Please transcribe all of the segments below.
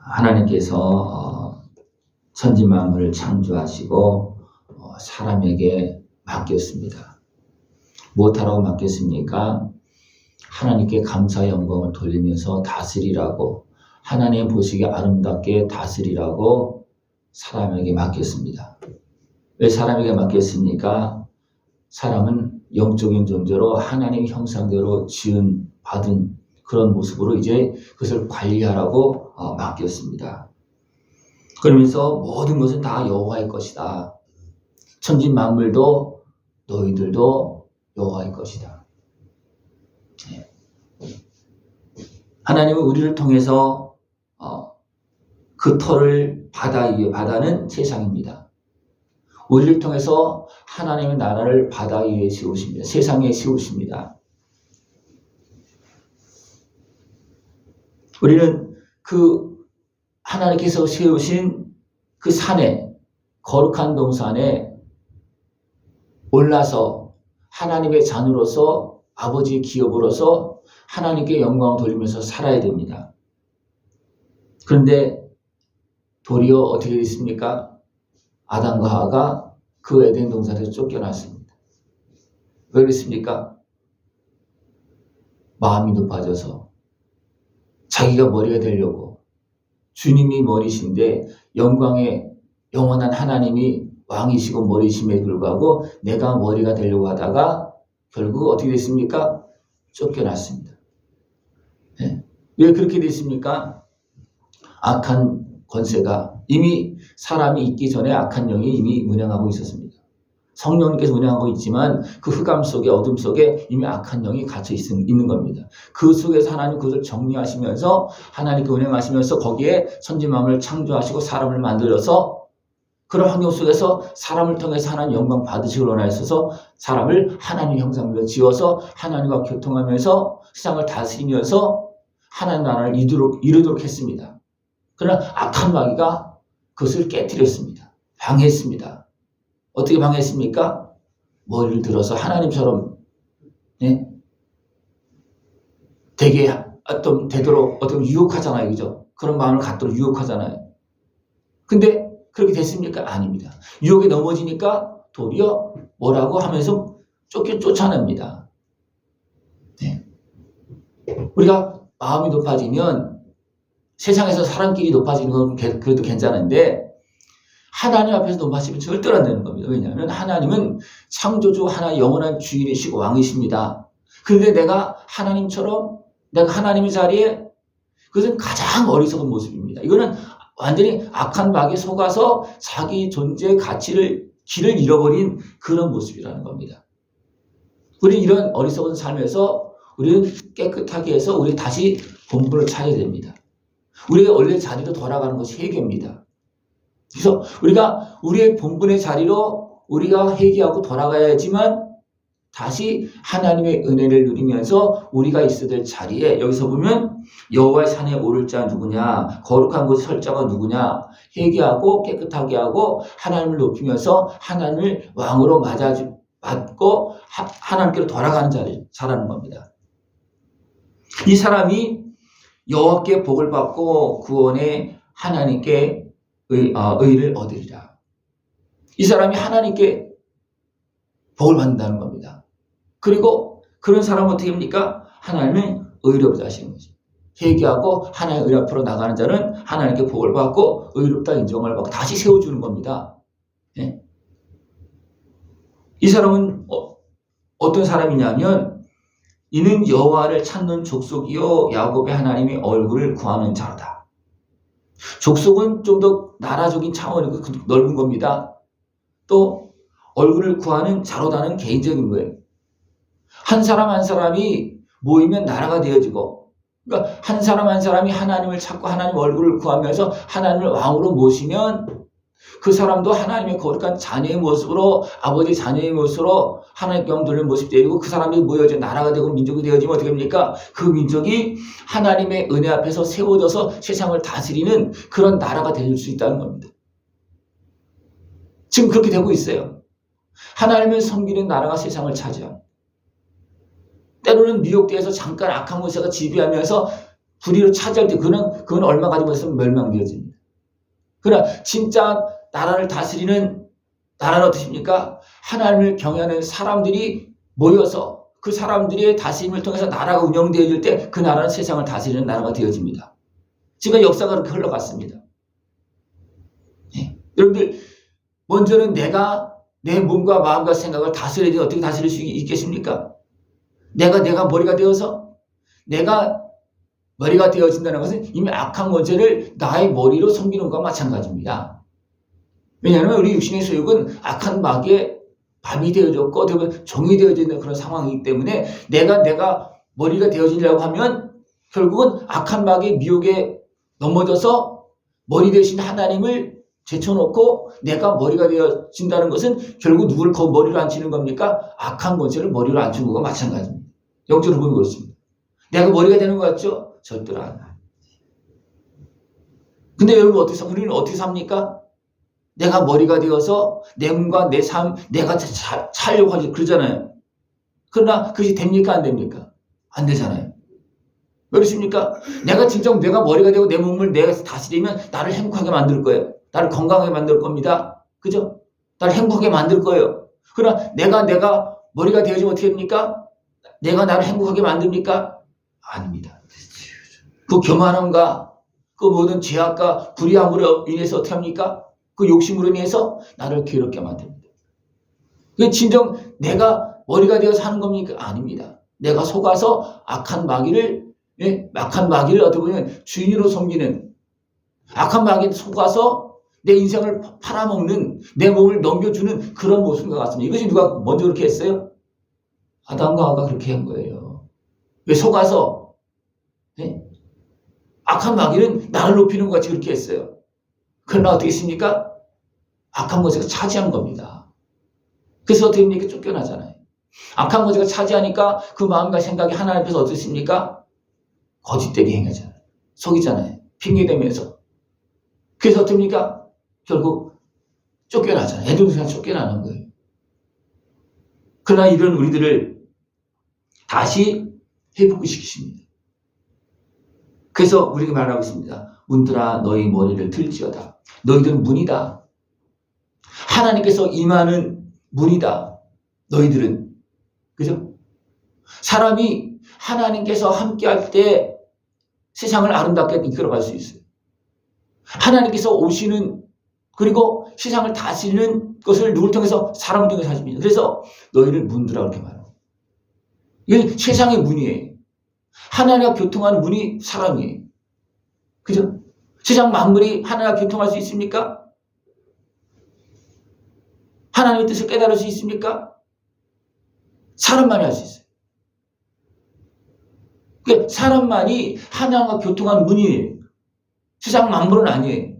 하나님께서 천지 만물을 창조하시고 사람에게 맡겼습니다. 무엇하라고 맡겼습니까? 하나님께 감사의 영광을 돌리면서 다스리라고, 하나님 보시기에 아름답게 다스리라고 사람에게 맡겼습니다. 왜 사람에게 맡겼습니까? 사람은 영적인 존재로 하나님 형상대로 받은 그런 모습으로 이제 그것을 관리하라고 맡겼습니다. 그러면서 모든 것은 다 여호와의 것이다. 천지 만물도 너희들도 여호와의 것이다. 하나님은 우리를 통해서 그 터를 바다는 세상입니다. 우리를 통해서 하나님의 나라를 바다 위에 세우십니다. 세상에 세우십니다. 우리는 그 하나님께서 세우신 그 산에, 거룩한 동산에 올라서 하나님의 자녀로서, 아버지의 기업으로서 하나님께 영광을 돌리면서 살아야 됩니다. 그런데 도리어 어떻게 됐습니까? 아담과 하와가 그 에덴 동산에서 쫓겨났습니다. 왜 그랬습니까? 마음이 높아져서 자기가 머리가 되려고, 주님이 머리신데 영광의 영원한 하나님이 왕이시고 머리심에 불구하고 내가 머리가 되려고 하다가 결국 어떻게 됐습니까? 쫓겨났습니다. 네. 왜 그렇게 됐습니까? 악한 권세가 이미 사람이 있기 전에 악한 영이 이미 운영하고 있었습니다. 성령님께서 운영하고 있지만 그 흑암 속에, 어둠 속에 이미 악한 영이 갇혀 있는 겁니다. 그 속에서 하나님 그것을 정리하시면서 하나님께 운영하시면서 거기에 천지 만물을 창조하시고 사람을 만들어서 그런 환경 속에서 사람을 통해서 하나님 영광 받으시길 원하셔서 사람을 하나님 형상대로 지어서 하나님과 교통하면서 세상을 다스리면서 하나님 나라를 이루도록 했습니다. 그러나 악한 마귀가 그것을 깨뜨렸습니다. 방해했습니다. 어떻게 방해했습니까? 머리를 들어서 하나님처럼 되도록 어떤 유혹하잖아요. 그죠? 그런 마음을 갖도록 유혹하잖아요. 근데 그렇게 됐습니까? 아닙니다. 유혹에 넘어지니까 도리어 뭐라고 하면서 쫓아냅니다. 네. 우리가 마음이 높아지면 세상에서 사람끼리 높아지는 건 그래도 괜찮은데 하나님 앞에서 높아지면 절대로 안 되는 겁니다. 왜냐하면 하나님은 창조주 하나의 영원한 주인이시고 왕이십니다. 그런데 내가 하나님처럼 내가 하나님의 자리에 그것은 가장 어리석은 모습입니다. 이거는 완전히 악한 마귀에 속아서 자기 존재의 길을 잃어버린 그런 모습이라는 겁니다. 우리 이런 어리석은 삶에서 우리는 깨끗하게 해서 우리 다시 본분을 찾아야 됩니다. 우리가 원래 자리로 돌아가는 것이 회개입니다. 그래서 우리가 우리의 본분의 자리로 우리가 회개하고 돌아가야지만 다시 하나님의 은혜를 누리면서 우리가 있어야 될 자리에, 여기서 보면 여호와의 산에 오를 자 누구냐, 거룩한 곳에 설 자가 누구냐, 회개하고 깨끗하게 하고 하나님을 높이면서 하나님을 왕으로 맞고 하나님께로 돌아가는 자라는 겁니다. 이 사람이 여호와께 복을 받고 구원에 하나님께 의를 얻으리라. 이 사람이 하나님께 복을 받는다는 겁니다. 그리고 그런 사람은 어떻게 합니까? 하나님은 의롭다 하시는 거죠. 회개하고 하나님의 의 앞으로 나가는 자는 하나님께 복을 받고 의롭다 인정을 받고 다시 세워주는 겁니다. 네? 이 사람은 어떤 사람이냐면 이는 여호와를 찾는 족속이요 야곱의 하나님의 얼굴을 구하는 자로다. 족속은 좀 더 나라적인 차원이고 넓은 겁니다. 또 얼굴을 구하는 자로다는 개인적인 거예요. 한 사람 한 사람이 모이면 나라가 되어지고, 그러니까 한 사람 한 사람이 하나님을 찾고 하나님 얼굴을 구하면서 하나님을 왕으로 모시면 그 사람도 하나님의 거룩한 자녀의 모습으로, 아버지 자녀의 모습으로 하나님께 영광 돌리는 모습이 되고 그 사람이 모여져 나라가 되고 민족이 되어지면 어떻게 됩니까? 그 민족이 하나님의 은혜 앞에서 세워져서 세상을 다스리는 그런 나라가 될 수 있다는 겁니다. 지금 그렇게 되고 있어요. 하나님을 섬기는 나라가 세상을 차지합니다. 때로는 미혹되어서 잠깐 악한 권세가 지배하면서 불의로 차지할 때 그건 얼마 가지고 있으면 멸망되어집니다. 그러나 진짜 나라를 다스리는 나라는 어떠십니까? 하나님을 경외하는 사람들이 모여서 그 사람들의 다스림을 통해서 나라가 운영되어질 때 그 나라는 세상을 다스리는 나라가 되어집니다. 지금 역사가 그렇게 흘러갔습니다. 네. 여러분들 먼저는 내가 내 몸과 마음과 생각을 다스려야 돼. 어떻게 다스릴 수 있겠습니까? 내가 머리가 되어서 내가 머리가 되어진다는 것은 이미 악한 원죄를 나의 머리로 섬기는 것과 마찬가지입니다. 왜냐하면 우리 육신의 소욕은 악한 마귀의 밥이 되어졌고 어떻게 보면 종이 되어져 있는 그런 상황이기 때문에 내가 머리가 되어지려고 하면 결국은 악한 마귀의 미혹에 넘어져서 머리 대신 하나님을 제쳐놓고 내가 머리가 되어진다는 것은 결국 누구를 머리로 앉히는 겁니까? 악한 권세를 머리로 앉힌 것과 마찬가지입니다. 영적으로 보면 그렇습니다. 내가 머리가 되는 것 같죠? 절대로 안 돼요. 근데 여러분 우리는 어떻게 삽니까? 내가 머리가 되어서 내 몸과 내 삶, 내가 살려고 하지 그러잖아요. 그러나 그것이 됩니까? 안 됩니까? 안 되잖아요. 왜 그렇습니까? 내가 머리가 되고 내 몸을 내가 다스리면 나를 행복하게 만들 거예요. 나를 건강하게 만들 겁니다. 그죠? 나를 행복하게 만들 거예요. 그러나 내가 머리가 되어지면 어떻게 됩니까? 내가 나를 행복하게 만듭니까? 아닙니다. 그 교만함과 그 모든 죄악과 불의함으로 인해서 어떻게 합니까? 그 욕심으로 인해서 나를 괴롭게 만듭니다. 진정 내가 머리가 되어서 하는 겁니까? 아닙니다. 내가 속아서 악한 마귀를 어떻게 보면 주인으로 섬기는 악한 마귀에 속아서 내 인생을 팔아먹는 내 몸을 넘겨주는 그런 모습과 같습니다. 이것이 누가 먼저 그렇게 했어요? 아담과 하와가 그렇게 한 거예요. 왜 속아서 악한 마귀는 나를 높이는 것 같이 그렇게 했어요. 그러나 어떻게 했습니까? 악한 것에가 차지한 겁니다. 그래서 어떻게 됩니까? 쫓겨나잖아요. 악한 것에가 차지하니까 그 마음과 생각이 하나님 앞에서 어떻습니까? 거짓되게 행하잖아요. 속이잖아요. 핑계대면서. 그래서 어떻게 됩니까? 결국 쫓겨나잖아요. 애들도 그냥 쫓겨나는 거예요. 그러나 이런 우리들을 다시 회복시키십니다. 그래서 우리가 말하고 있습니다. 문들아 너희 머리를 들지어다. 너희들은 문이다. 하나님께서 임하는 문이다. 너희들은. 그죠? 사람이 하나님께서 함께할 때 세상을 아름답게 이끌어갈 수 있어요. 하나님께서 오시는 그리고 세상을 다스리는 것을 누굴 통해서? 사람을 통해서 하십니다. 그래서 너희를 문들아 그렇게 말해요. 이게 세상의 문이에요. 하나님과 교통하는 문이 사람이에요. 그죠? 세상 만물이 하나님과 교통할 수 있습니까? 하나님의 뜻을 깨달을 수 있습니까? 사람만이 할 수 있어요. 그러니까 사람만이 하나님과 교통하는 문이에요. 세상 만물은 아니에요.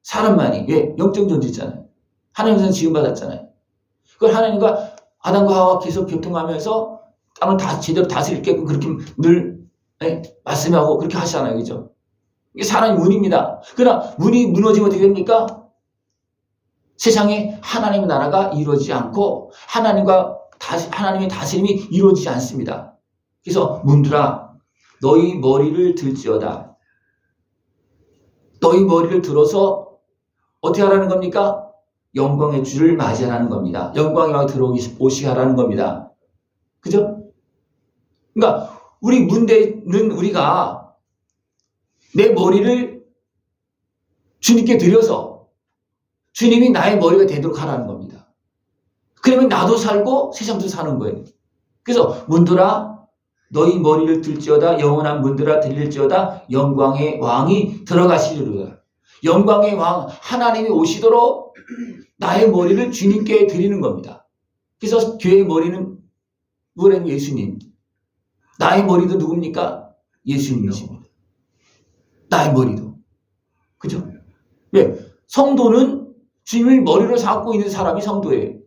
사람만이. 왜? 영적 존재잖아요. 하나님께서 지음받았잖아요. 그걸 하나님과 아담과 하와가 계속 교통하면서 땅을 다 제대로 다스릴게끔 그렇게 늘 말씀하고 그렇게 하시잖아요. 그죠? 이게 사람의 문입니다. 그러나 문이 무너지면 어떻게 됩니까? 세상에 하나님의 나라가 이루어지지 않고 하나님의 다스림이 이루어지지 않습니다. 그래서 문들아 너희 머리를 들지어다. 너희 머리를 들어서 어떻게 하라는 겁니까? 영광의 주를 맞이하라는 겁니다. 영광의 왕이 들어오시게 하라는 겁니다. 그죠? 그러니까 우리 문제는 우리가 내 머리를 주님께 드려서 주님이 나의 머리가 되도록 하라는 겁니다. 그러면 나도 살고 세상도 사는 거예요. 그래서 문들아 너희 머리를 들지어다. 영원한 문들아 들릴지어다. 영광의 왕이 들어가시리로다. 영광의 왕 하나님이 오시도록 나의 머리를 주님께 드리는 겁니다. 그래서 교회의 머리는 누구라는 예수님. 나의 머리도 누굽니까? 예수님이십니다. 나의 머리도. 그죠? 왜? 성도는 주님을 머리로 삼고 있는 사람이 성도예요.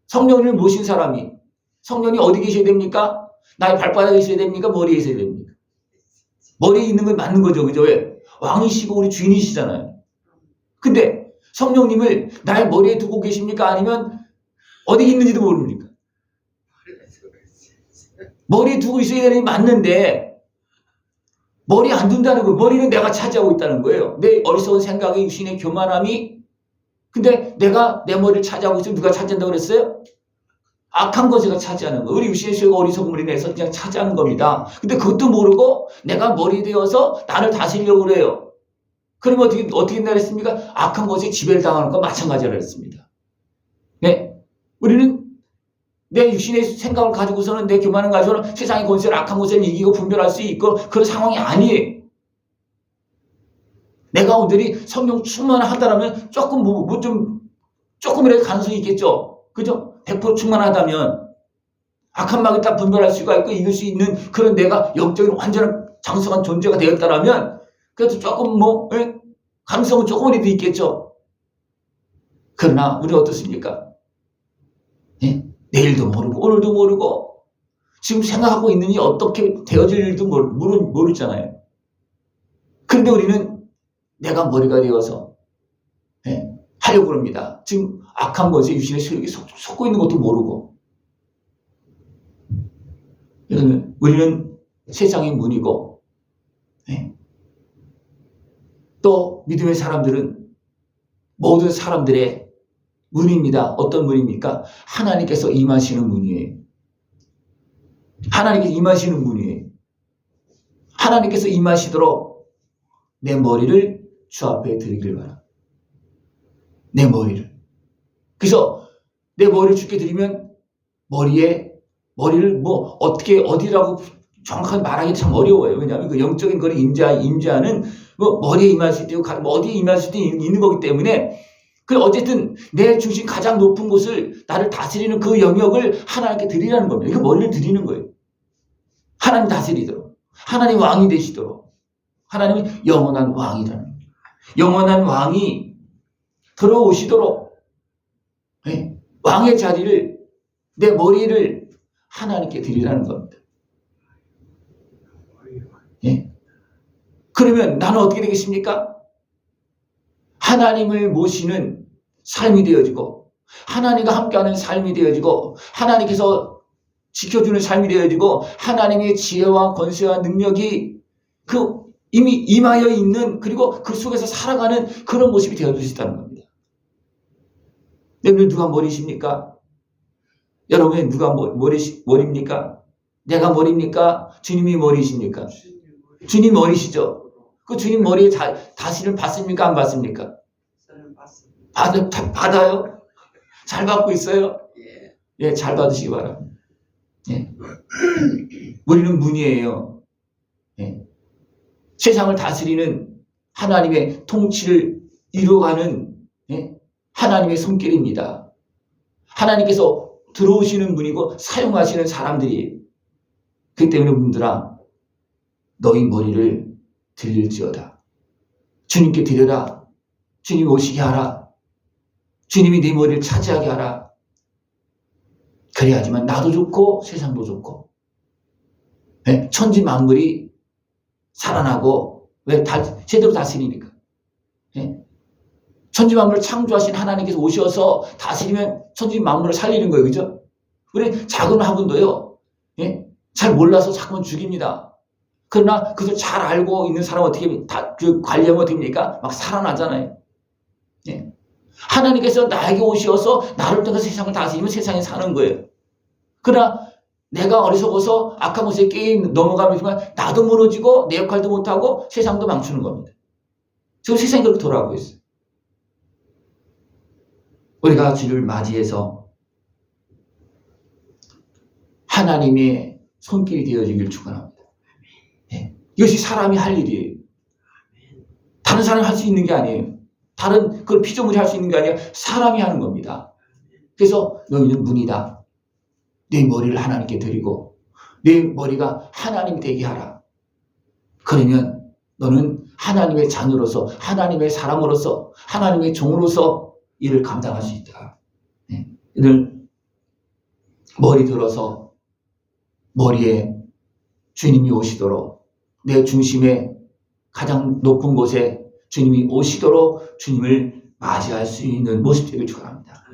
성령님을 모신 사람이. 성령이 어디 계셔야 됩니까? 나의 발바닥에 있어야 됩니까? 머리에 있어야 됩니까? 머리에 있는 건 맞는 거죠. 그죠? 왜? 왕이시고 우리 주인이시잖아요. 근데 성령님을 나의 머리에 두고 계십니까? 아니면 어디 있는지도 모릅니까? 머리에 두고 있어야 되는 게 맞는데 머리 안 든다는 거예요. 머리는 내가 차지하고 있다는 거예요. 내 어리석은 생각의 육신의 교만함이. 근데 내가 내 머리를 차지하고 있으면 누가 차지한다고 그랬어요? 악한 것을 차지하는 거. 우리 육신의 죄가 어리석은 머리 내서 그냥 차지하는 겁니다. 근데 그것도 모르고 내가 머리 되어서 나를 다스리려고 그래요. 그러면 어떻게 된다 그랬습니까? 악한 것에 지배를 당하는 것과 마찬가지라 그랬습니다. 네. 우리는 내 육신의 생각을 가지고서는 내 교만을 가지고는 세상의 권세를 악한 것을 이기고 분별할 수 있고 그런 상황이 아니에요. 내가 오늘이 성령 충만하다라면 조금이라도 가능성이 있겠죠. 그죠? 100% 충만하다면 악한 마귀를 다 분별할 수가 있고 이길 수 있는 그런 내가 영적인 완전한 장성한 존재가 되었다라면 그래도 조금 가능성은 조금이라도 있겠죠. 그러나 우리 어떻습니까? 예? 내일도 모르고 오늘도 모르고 지금 생각하고 있는 일이 어떻게 되어질 일도 모르잖아요. 그런데 우리는 내가 머리가 되어서 하려고 합니다. 지금 악한 것에 육신의 세력이 속고 있는 것도 모르고 우리는 세상의 문이고 또 믿음의 사람들은 모든 사람들의 문입니다. 어떤 문입니까? 하나님께서 임하시는 문이에요. 하나님께서 임하시는 문이에요. 하나님께서 임하시도록 내 머리를 주 앞에 드리길 바랍니다. 내 머리를. 그래서 내 머리를 주께 드리면 머리를 어떻게 어디라고 정확하게 말하기 참 어려워요. 왜냐하면 그 영적인 거를 임재하는 머리에 임할 수도 있고 어디에 임할 수도 있는 거기 때문에 어쨌든 내 중심 가장 높은 곳을 나를 다스리는 그 영역을 하나님께 드리라는 겁니다. 이거 머리를 드리는 거예요. 하나님 다스리도록. 하나님 왕이 되시도록. 하나님은 영원한 왕이라는 거예요. 영원한 왕이 들어오시도록 왕의 자리를 내 머리를 하나님께 드리라는 겁니다. 그러면 나는 어떻게 되겠습니까? 하나님을 모시는 삶이 되어지고 하나님과 함께하는 삶이 되어지고 하나님께서 지켜주는 삶이 되어지고 하나님의 지혜와 권세와 능력이 이미 임하여 있는 그리고 그 속에서 살아가는 그런 모습이 되어질 수 있다는 겁니다. 여러분 누가 머리십니까? 여러분 누가 머리입니까? 내가 머리입니까? 주님이 머리이십니까? 주님 머리시죠? 그 주님 머리에 다스림을 받습니까? 안 받습니까? 받아요? 잘 받고 있어요? 예, 잘 받으시기 바랍니다. 예. 우리는 문이에요. 예. 세상을 다스리는 하나님의 통치를 이루어가는 하나님의 손길입니다. 하나님께서 들어오시는 분이고 사용하시는 사람들이 그렇기 때문에 분들아 너희 머리를 들릴지어다. 주님께 드려라. 주님 오시게 하라. 주님이 네 머리를 차지하게 하라. 그래야지만 나도 좋고 세상도 좋고 천지 만물이 살아나고 제대로 다스리니까. 천지 만물을 창조하신 하나님께서 오셔서 다스리면 천지 만물을 살리는 거예요. 그죠? 우리 작은 화분도요. 잘 몰라서 자꾸만 죽입니다. 그러나 그것을 잘 알고 있는 사람은 어떻게 관리하면 어떻게 됩니까? 막 살아나잖아요. 하나님께서 나에게 오셔서 나를 통해서 세상을 다스리면 세상에 사는 거예요. 그러나 내가 어리석어서 악한 것에 넘어가면 나도 무너지고 내 역할도 못하고 세상도 망치는 겁니다. 지금 세상이 그렇게 돌아가고 있어요. 우리가 주를 맞이해서 하나님의 손길이 되어지길 축원합니다. 이것이 사람이 할 일이에요. 다른 사람이 할 수 있는 게 아니에요. 다른 그걸 피조물이 할 수 있는 게 아니라 사람이 하는 겁니다. 그래서 너희는 문이다. 내 머리를 하나님께 드리고 내 머리가 하나님 되게 하라. 그러면 너는 하나님의 자녀로서 하나님의 사람으로서 하나님의 종으로서 일을 감당할 수 있다. 이를 머리 들어서 머리에 주님이 오시도록 내 중심의 가장 높은 곳에 주님이 오시도록 주님을 맞이할 수 있는 모습 되길 축원합니다.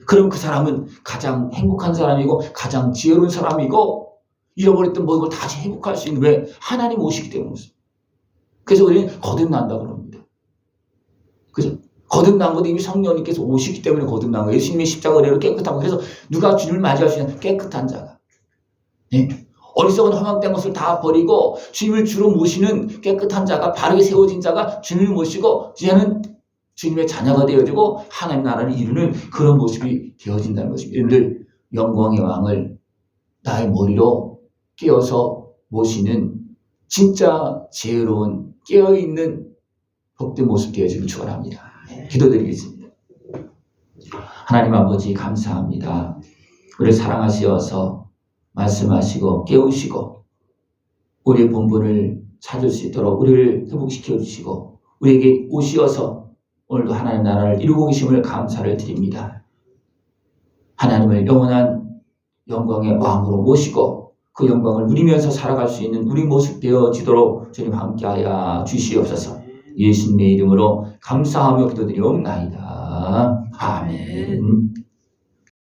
그럼 그 사람은 가장 행복한 사람이고 가장 지혜로운 사람이고 잃어버렸던 모든 걸 다시 회복할 수 있는 왜? 하나님 오시기 때문에 그래서 우리는 거듭난다고 합니다. 그죠? 거듭난 것도 이미 성령님께서 오시기 때문에 거듭난 거예요. 예수님의 십자가 은혜로 깨끗한 거. 그래서 누가 주님을 맞이할 수 있는 깨끗한 자가. 예? 어리석은 허망된 것을 다 버리고 주님을 주로 모시는 깨끗한 자가, 바르게 세워진 자가 주님을 모시고 이제는 주님의 자녀가 되어지고 하나님 나라를 이루는 그런 모습이 되어진다는 것입니다. 여러분들, 영광의 왕을 나의 머리로 깨어서 모시는 진짜 지혜로운 깨어있는 복된 모습 되어지길 축원합니다. 기도드리겠습니다. 하나님 아버지 감사합니다. 우리를 사랑하시어서 말씀하시고 깨우시고 우리의 본분을 찾을 수 있도록 우리를 회복시켜 주시고 우리에게 오시어서 오늘도 하나님 나라를 이루고 계심을 감사를 드립니다. 하나님을 영원한 영광의 왕으로 모시고 그 영광을 누리면서 살아갈 수 있는 우리 모습 되어지도록 주님 함께하여 주시옵소서. 예수님의 이름으로 감사하며 기도드리옵나이다. 아멘.